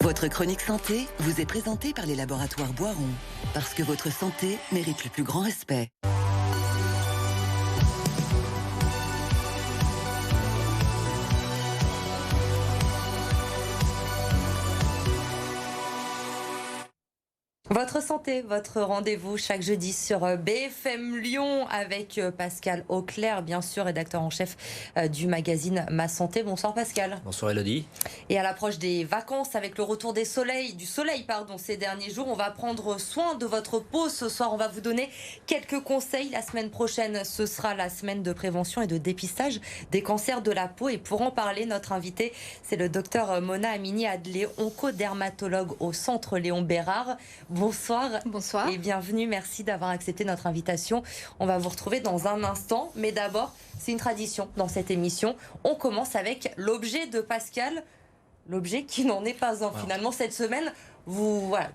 Votre chronique santé vous est présentée par les laboratoires Boiron. Parce que votre santé mérite le plus grand respect. Votre santé, votre rendez-vous chaque jeudi sur BFM Lyon avec Pascal Auclair, bien sûr, rédacteur en chef du magazine Ma Santé. Bonsoir Pascal. Bonsoir Elodie. Et à l'approche des vacances, avec le retour du soleil ces derniers jours, on va prendre soin de votre peau. Ce soir, on va vous donner quelques conseils. La semaine prochaine, ce sera la semaine de prévention et de dépistage des cancers de la peau. Et pour en parler, notre invité, c'est le docteur Mona Amini-Adlé, oncodermatologue au centre Léon Bérard. Bonsoir. Bonsoir. Et bienvenue. Merci d'avoir accepté notre invitation. On va vous retrouver dans un instant. Mais d'abord, c'est une tradition dans cette émission. On commence avec l'objet de Pascal. L'objet qui n'en est pas un. Finalement, cette semaine,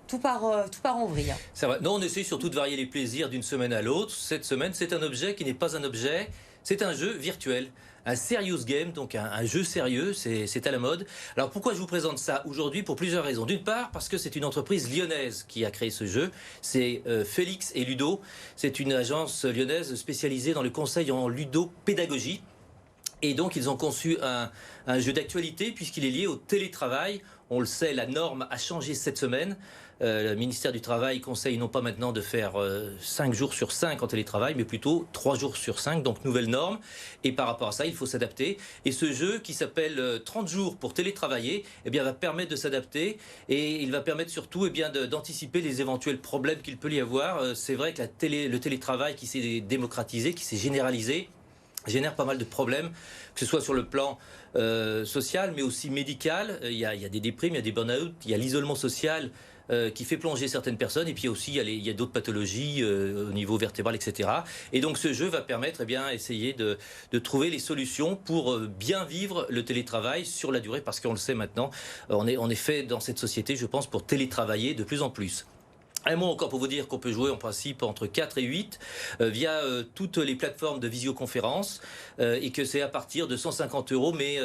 tout part en vrille. C'est vrai. Non, on essaie surtout de varier les plaisirs d'une semaine à l'autre. Cette semaine, c'est un objet qui n'est pas un objet. C'est un jeu virtuel. Un serious game, donc un jeu sérieux, c'est à la mode. Alors pourquoi je vous présente ça aujourd'hui? Pour plusieurs raisons. D'une part, parce que c'est une entreprise lyonnaise qui a créé ce jeu. C'est Félix et Ludo. C'est une agence lyonnaise spécialisée dans le conseil en ludopédagogie. Et donc, ils ont conçu un jeu d'actualité puisqu'il est lié au télétravail. On le sait, la norme a changé cette semaine. Le ministère du Travail conseille non pas maintenant de faire 5 jours sur 5 en télétravail, mais plutôt 3 jours sur 5, donc nouvelle norme. Et par rapport à ça, il faut s'adapter. Et ce jeu qui s'appelle 30 jours pour télétravailler, eh bien, va permettre de s'adapter et il va permettre surtout d'anticiper les éventuels problèmes qu'il peut y avoir. C'est vrai que le télétravail qui s'est démocratisé, qui s'est généralisé, génère pas mal de problèmes, que ce soit sur le plan social, mais aussi médical. Il y a des déprimes, il y a des burn-out, il y a l'isolement social qui fait plonger certaines personnes, et puis aussi il y a d'autres pathologies au niveau vertébral, etc. Et donc ce jeu va permettre essayer de trouver les solutions pour bien vivre le télétravail sur la durée, parce qu'on le sait maintenant, on est fait dans cette société, je pense, pour télétravailler de plus en plus. Un mot encore pour vous dire qu'on peut jouer en principe entre 4 et 8 via toutes les plateformes de visioconférence et que c'est à partir de 150 €. Mais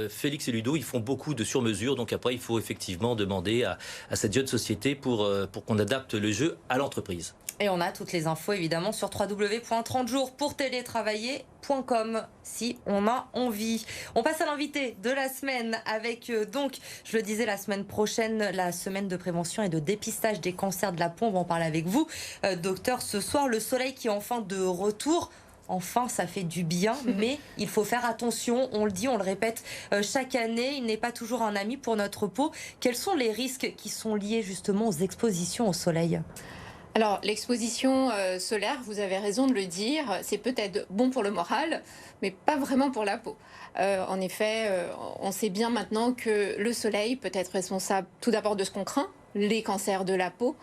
Félix et Ludo, ils font beaucoup de sur-mesure. Donc après, il faut effectivement demander à cette jeune société pour qu'on adapte le jeu à l'entreprise. Et on a toutes les infos évidemment sur www.30jours-pour-télétravailler.com si on a envie. On passe à l'invité de la semaine avec donc, je le disais, la semaine prochaine, la semaine de prévention et de dépistage des cancers de la peau. On va en parler avec vous, docteur. Ce soir, le soleil qui est enfin de retour. Enfin, ça fait du bien, mais il faut faire attention. On le dit, on le répète chaque année. Il n'est pas toujours un ami pour notre peau. Quels sont les risques qui sont liés justement aux expositions au soleil ? Alors, l'exposition solaire, vous avez raison de le dire, c'est peut-être bon pour le moral, mais pas vraiment pour la peau. En effet, on sait bien maintenant que le soleil peut être responsable tout d'abord de ce qu'on craint, les cancers de la peau,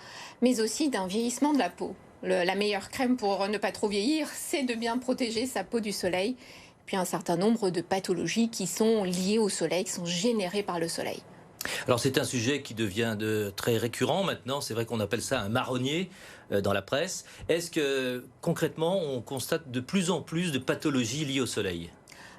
mais aussi d'un vieillissement de la peau. La meilleure crème pour ne pas trop vieillir, c'est de bien protéger sa peau du soleil. Puis un certain nombre de pathologies qui sont liées au soleil, qui sont générées par le soleil. Alors c'est un sujet qui devient très récurrent maintenant, c'est vrai qu'on appelle ça un marronnier dans la presse. Est-ce que concrètement on constate de plus en plus de pathologies liées au soleil ?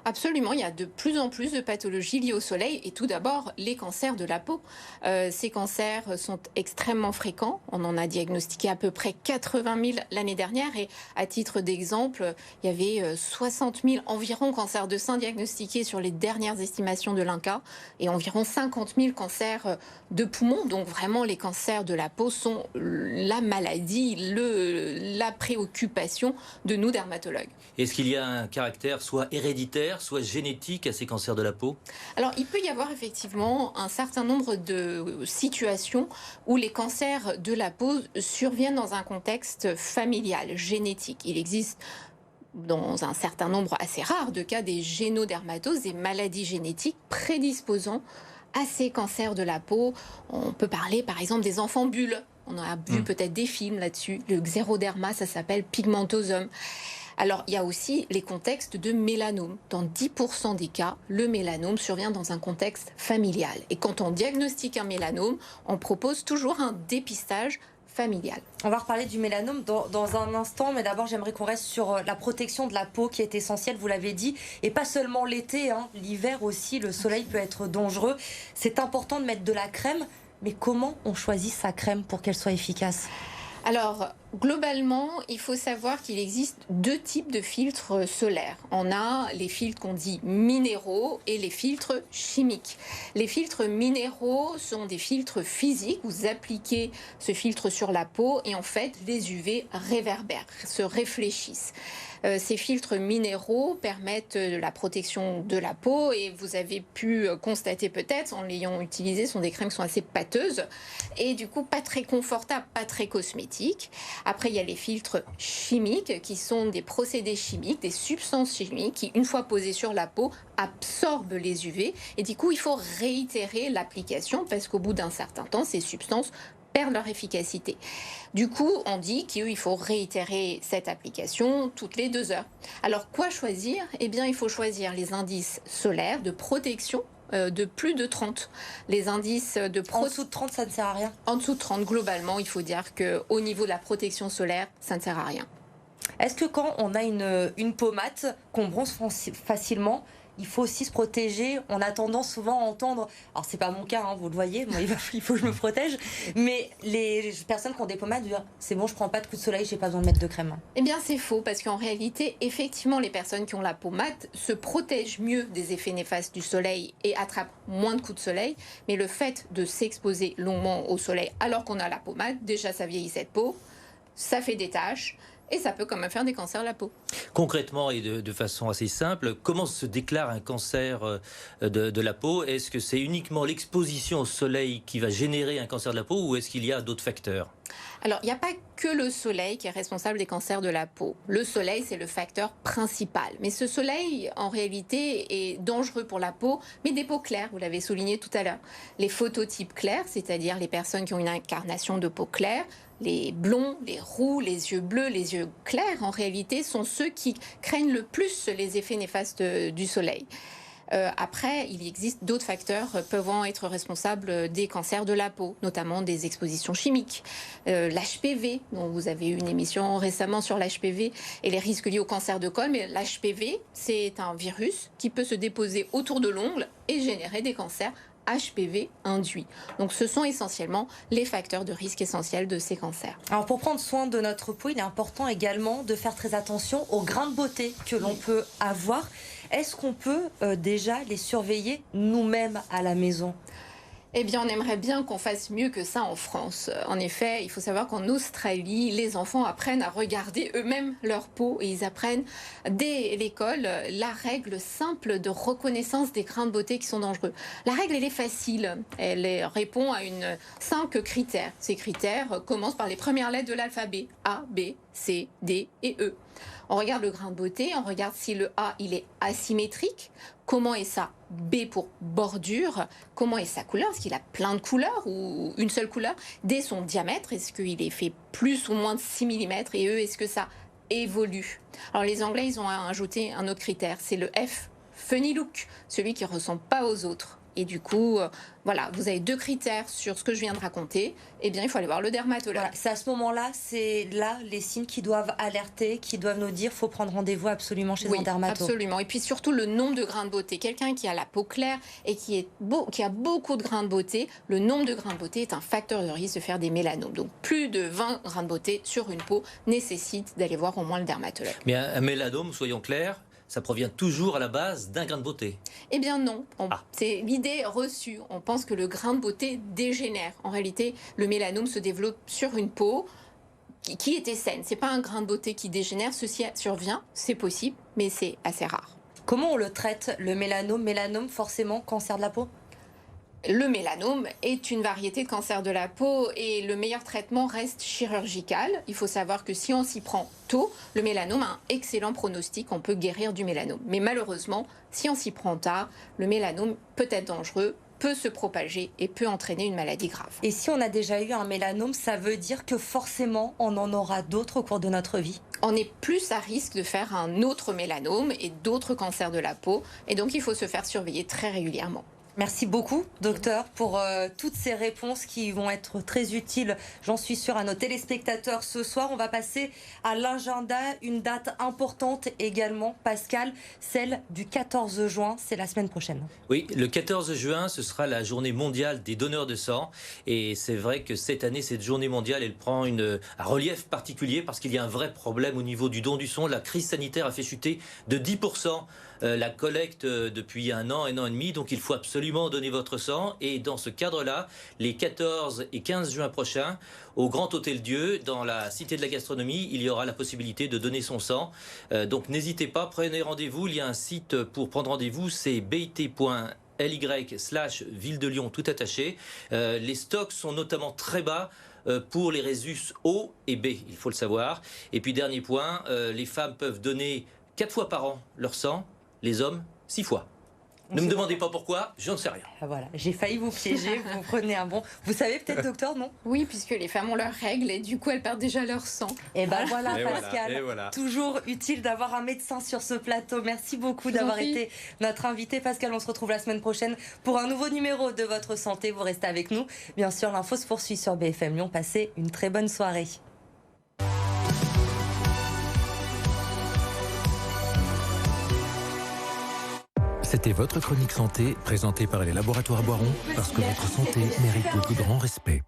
Absolument, il y a de plus en plus de pathologies liées au soleil et tout d'abord les cancers de la peau. Ces cancers sont extrêmement fréquents. On en a diagnostiqué à peu près 80 000 l'année dernière et à titre d'exemple, il y avait 60 000 environ cancers de sein diagnostiqués sur les dernières estimations de l'INCa et environ 50 000 cancers de poumons. Donc vraiment les cancers de la peau sont la maladie, la préoccupation de nous dermatologues. Est-ce qu'il y a un caractère soit héréditaire, soit génétique à ces cancers de la peau ? Alors, il peut y avoir effectivement un certain nombre de situations où les cancers de la peau surviennent dans un contexte familial, génétique. Il existe dans un certain nombre assez rare de cas des génodermatoses, des maladies génétiques prédisposant à ces cancers de la peau. On peut parler par exemple des enfants bulles. On a vu peut-être des films là-dessus. Le xéroderma, ça s'appelle pigmentosum. Alors, il y a aussi les contextes de mélanome. Dans 10% des cas, le mélanome survient dans un contexte familial. Et quand on diagnostique un mélanome, on propose toujours un dépistage familial. On va reparler du mélanome dans un instant, mais d'abord j'aimerais qu'on reste sur la protection de la peau qui est essentielle, vous l'avez dit, et pas seulement l'été, l'hiver aussi, le soleil peut être dangereux. C'est important de mettre de la crème, Mais comment on choisit sa crème pour qu'elle soit efficace ? Alors, globalement, il faut savoir qu'il existe 2 types de filtres solaires. On a les filtres qu'on dit minéraux et les filtres chimiques. Les filtres minéraux sont des filtres physiques. Vous appliquez ce filtre sur la peau et en fait, les UV réverbèrent, se réfléchissent. Ces filtres minéraux permettent la protection de la peau et vous avez pu constater peut-être, en l'ayant utilisé, ce sont des crèmes qui sont assez pâteuses et du coup pas très confortables, pas très cosmétiques. Après, il y a les filtres chimiques qui sont des procédés chimiques, des substances chimiques qui, une fois posées sur la peau, absorbent les UV et du coup, il faut réitérer l'application parce qu'au bout d'un certain temps, ces substances perdent leur efficacité. Du coup, on dit qu'il faut réitérer cette application toutes les 2 heures. Alors, quoi choisir ? Eh bien, il faut choisir les indices solaires de protection de plus de 30. Les indices de En dessous de 30, ça ne sert à rien ? En dessous de 30, globalement, il faut dire qu'au niveau de la protection solaire, ça ne sert à rien. Est-ce que quand on a une peau mate, qu'on bronze facilement, il faut aussi se protéger? On a tendance souvent à entendre, alors c'est pas mon cas, hein, vous le voyez, moi, il faut que je me protège, mais les personnes qui ont des peaux mates disent c'est bon, je prends pas de coup de soleil, j'ai pas besoin de mettre de crème. Eh bien c'est faux, parce qu'en réalité, effectivement, les personnes qui ont la peau mate se protègent mieux des effets néfastes du soleil et attrapent moins de coups de soleil, mais le fait de s'exposer longuement au soleil alors qu'on a la peau mate, déjà ça vieillit cette peau, ça fait des taches, et ça peut quand même faire des cancers de la peau. Concrètement et de façon assez simple, comment se déclare un cancer de la peau? Est-ce que c'est uniquement l'exposition au soleil qui va générer un cancer de la peau ou est-ce qu'il y a d'autres facteurs? Alors, il n'y a pas que le soleil qui est responsable des cancers de la peau. Le soleil, c'est le facteur principal. Mais ce soleil, en réalité, est dangereux pour la peau, mais des peaux claires, vous l'avez souligné tout à l'heure. Les phototypes clairs, c'est-à-dire les personnes qui ont une incarnation de peau claire, les blonds, les roux, les yeux bleus, les yeux clairs, en réalité, sont ceux qui craignent le plus les effets néfastes du soleil. Après, il existe d'autres facteurs pouvant être responsables des cancers de la peau, notamment des expositions chimiques. L'HPV, dont vous avez eu une émission récemment sur l'HPV et les risques liés au cancer de col, mais l'HPV, c'est un virus qui peut se déposer autour de l'ongle et générer des cancers HPV induits. Donc ce sont essentiellement les facteurs de risque essentiels de ces cancers. Alors pour prendre soin de notre peau, il est important également de faire très attention aux grains de beauté que l'on peut avoir. Est-ce qu'on peut déjà les surveiller nous-mêmes à la maison ? Eh bien, on aimerait bien qu'on fasse mieux que ça en France. En effet, il faut savoir qu'en Australie, les enfants apprennent à regarder eux-mêmes leur peau et ils apprennent dès l'école la règle simple de reconnaissance des grains de beauté qui sont dangereux. La règle, elle est facile. Elle répond à 5 critères. Ces critères commencent par les premières lettres de l'alphabet. A, B, C, D et E. On regarde le grain de beauté, on regarde si le A, il est asymétrique. Comment est sa B pour bordure? Comment est sa couleur? Est-ce qu'il a plein de couleurs ou une seule couleur? D, son diamètre, est-ce qu'il est fait plus ou moins de 6 mm? Et E, est-ce que ça évolue? Alors les Anglais, ils ont ajouté un autre critère, c'est le F, funny look, celui qui ne ressemble pas aux autres. Et du coup, voilà, vous avez 2 critères sur ce que je viens de raconter. Eh bien, il faut aller voir le dermatologue. Voilà, c'est à ce moment-là, c'est là les signes qui doivent alerter, qui doivent nous dire faut prendre rendez-vous absolument chez un dermatologue. Absolument. Et puis surtout le nombre de grains de beauté. Quelqu'un qui a la peau claire et qui a beaucoup de grains de beauté, le nombre de grains de beauté est un facteur de risque de faire des mélanomes. Donc plus de 20 grains de beauté sur une peau nécessite d'aller voir au moins le dermatologue. Mais un mélanome, soyons clairs, ça provient toujours à la base d'un grain de beauté. Eh bien non, c'est l'idée reçue. On pense que le grain de beauté dégénère. En réalité, le mélanome se développe sur une peau qui était saine. C'est pas un grain de beauté qui dégénère. Ceci survient, c'est possible, mais c'est assez rare. Comment on le traite, le mélanome? Mélanome, forcément, cancer de la peau? Le mélanome est une variété de cancer de la peau et le meilleur traitement reste chirurgical. Il faut savoir que si on s'y prend tôt, le mélanome a un excellent pronostic, on peut guérir du mélanome. Mais malheureusement, si on s'y prend tard, le mélanome peut être dangereux, peut se propager et peut entraîner une maladie grave. Et si on a déjà eu un mélanome, ça veut dire que forcément on en aura d'autres au cours de notre vie? On est plus à risque de faire un autre mélanome et d'autres cancers de la peau et donc il faut se faire surveiller très régulièrement. Merci beaucoup, docteur, pour toutes ces réponses qui vont être très utiles, j'en suis sûre, à nos téléspectateurs ce soir. On va passer à l'agenda, une date importante également, Pascal, celle du 14 juin, c'est la semaine prochaine. Oui, le 14 juin, ce sera la journée mondiale des donneurs de sang. Et c'est vrai que cette année, cette journée mondiale, elle prend un relief particulier parce qu'il y a un vrai problème au niveau du don du sang. La crise sanitaire a fait chuter de 10% la collecte depuis un an et demi. Donc il faut absolument donner votre sang. Et dans ce cadre-là, les 14 et 15 juin prochains, au Grand Hôtel Dieu, dans la Cité de la Gastronomie, il y aura la possibilité de donner son sang. Donc n'hésitez pas, prenez rendez-vous. Il y a un site pour prendre rendez-vous, c'est bit.ly/Ville de Lyon, tout attaché. Les stocks sont notamment très bas pour les résus O et B, il faut le savoir. Et puis dernier point, les femmes peuvent donner 4 fois par an leur sang, les hommes 6 fois. Ne me demandez pas pourquoi, j'en sais rien. Voilà, j'ai failli vous piéger, vous prenez un bon... Vous savez peut-être, docteur, non? Oui, puisque les femmes ont leurs règles et du coup elles perdent déjà leur sang. Et ben voilà, Et Pascal, voilà. toujours utile d'avoir un médecin sur ce plateau. Merci beaucoup d'avoir été notre invité. Pascal, on se retrouve la semaine prochaine pour un nouveau numéro de Votre Santé. Vous restez avec nous. Bien sûr, l'info se poursuit sur BFM Lyon. Passez une très bonne soirée. C'était votre chronique santé, présentée par les laboratoires Boiron, parce que votre santé mérite le plus grand respect.